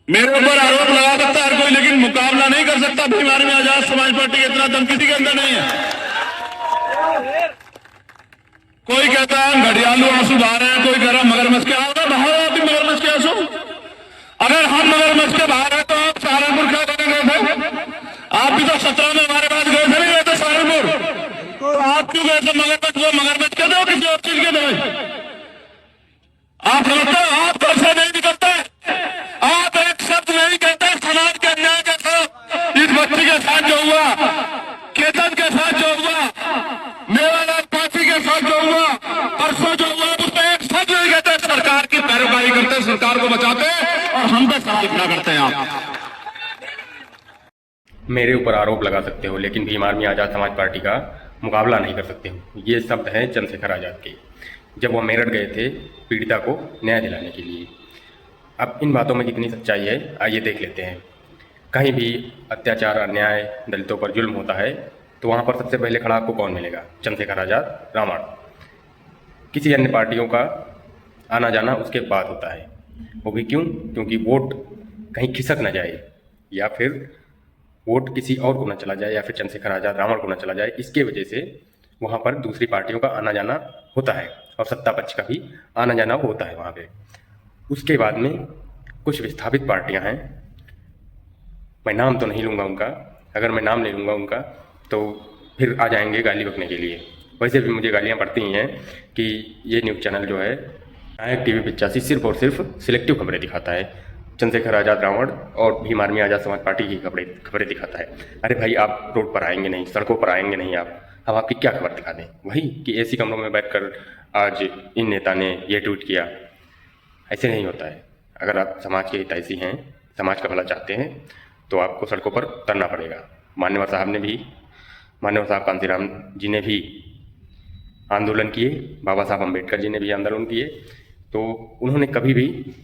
मेरे ऊपर आरोप लगा सकता है हर कोई, लेकिन मुकाबला नहीं कर सकता भीम आर्मी आजाद समाज पार्टी। इतना दम किसी के अंदर नहीं है। कोई कहता है घड़ियालू आंसू बहा रहे हैं, कोई कह रहा मगरमच्छ के आंसू बहा रहे हैं। मगरमच्छ के आंसू, अगर हम मगरमच्छ के बाहर है तो आप सहारनपुर क्या करने गए थे? आप भी तो 17 में हमारे पास गए थे, नहीं गए थे सहारनपुर? तो आप क्यों गए थे मगरमच्छ को मगरमच्छ कहते हो, किसी और चीज के दो? आप समझते हो आप तो ऐसे नहीं निकलते। आप एक शब्द नहीं कहते समाज के अन्याय के खिलाफ। इस बच्ची के साथ जो हुआ, केतन के साथ जो हुआ, मेवालाल पासी के साथ जो हुआ, परसों जो हुआ, उसमें एक शब्द नहीं कहते। सरकार की पैरवी करते, सरकार को बचाते और हम पे सवाल खड़ा करते हैं। आप मेरे ऊपर आरोप लगा सकते हो, लेकिन भीम आर्मी आज़ाद समाज पार्टी का मुकाबला नहीं कर सकते हो। ये शब्द हैं चंद्रशेखर आज़ाद के, जब वो मेरठ गए थे पीड़िता को न्याय दिलाने के लिए। अब इन बातों में कितनी सच्चाई है, आइए देख लेते हैं। कहीं भी अत्याचार, अन्याय, दलितों पर जुल्म होता है तो वहाँ पर सबसे पहले खड़ा आपको कौन मिलेगा? चंद्रशेखर आज़ाद, रावण। किसी अन्य पार्टियों का आना जाना उसके बाद होता है। वो भी क्यों? क्योंकि वोट कहीं खिसक न जाए, या फिर वोट किसी और को न चला जाए, या फिर चंद्रशेखर आज़ाद रावण को न चला जाए। इसके वजह से वहाँ पर दूसरी पार्टियों का आना जाना होता है, और सत्ता पक्ष का भी आना जाना होता है वहाँ पे। उसके बाद में कुछ विस्थापित पार्टियाँ हैं, मैं नाम तो नहीं लूँगा उनका, अगर मैं नाम ले लूँगा उनका तो फिर आ जाएंगे गाली बकने के लिए। वैसे भी मुझे गालियाँ पड़ती ही हैं कि ये न्यूज़ चैनल जो है नायक टीवी 85 सिर्फ और सिर्फ सिलेक्टिव खबरें दिखाता है, चंद्रशेखर आज़ाद रावण और भीम आर्मी आज़ाद समाज पार्टी की खबरें दिखाता है। अरे भाई, आप रोड पर आएंगे नहीं, सड़कों पर आएंगे नहीं, आप हम आपकी क्या खबर दिखा दें? वही कि एसी कमरों में बैठकर आज इन नेता ने ये ट्वीट किया। ऐसे नहीं होता है। अगर आप समाज के हितैषी हैं, समाज का भला चाहते हैं, तो आपको सड़कों पर उतरना पड़ेगा। मान्यवर साहब कांतीराम जी ने भी आंदोलन किए, बाबा साहब अम्बेडकर जी ने भी आंदोलन किए। तो उन्होंने कभी भी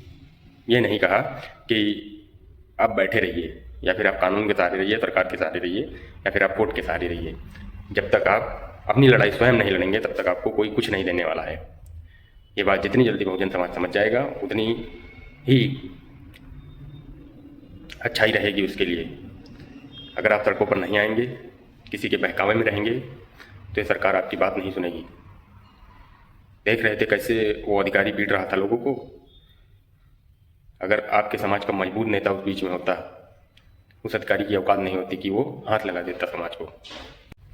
ये नहीं कहा कि आप बैठे रहिए, या फिर आप कानून के सहारे रहिए, सरकार के सहारे रहिए, या फिर आप कोर्ट के सहारे रहिए। जब तक आप अपनी लड़ाई स्वयं नहीं लड़ेंगे, तब तक आपको कोई कुछ नहीं देने वाला है। ये बात जितनी जल्दी बहुजन समाज समझ जाएगा, उतनी ही अच्छाई रहेगी उसके लिए। अगर आप सड़कों पर नहीं आएंगे, किसी के बहकावे में रहेंगे, तो ये सरकार आपकी बात नहीं सुनेगी। देख रहे थे कैसे वो अधिकारी पीट रहा था लोगों को। अगर आपके समाज का मजबूत नेता उस बीच में होता, उस अधिकारी की औकात नहीं होती कि वो हाथ लगा देता समाज को।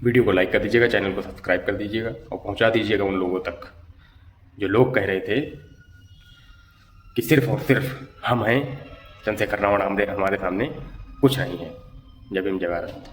वीडियो को लाइक कर दीजिएगा, चैनल को सब्सक्राइब कर दीजिएगा, और पहुंचा दीजिएगा उन लोगों तक जो लोग कह रहे थे कि सिर्फ और सिर्फ हम हैं, चंद्रशेखर रावण हमारे सामने कुछ नहीं है। जय भीम, जय भारत।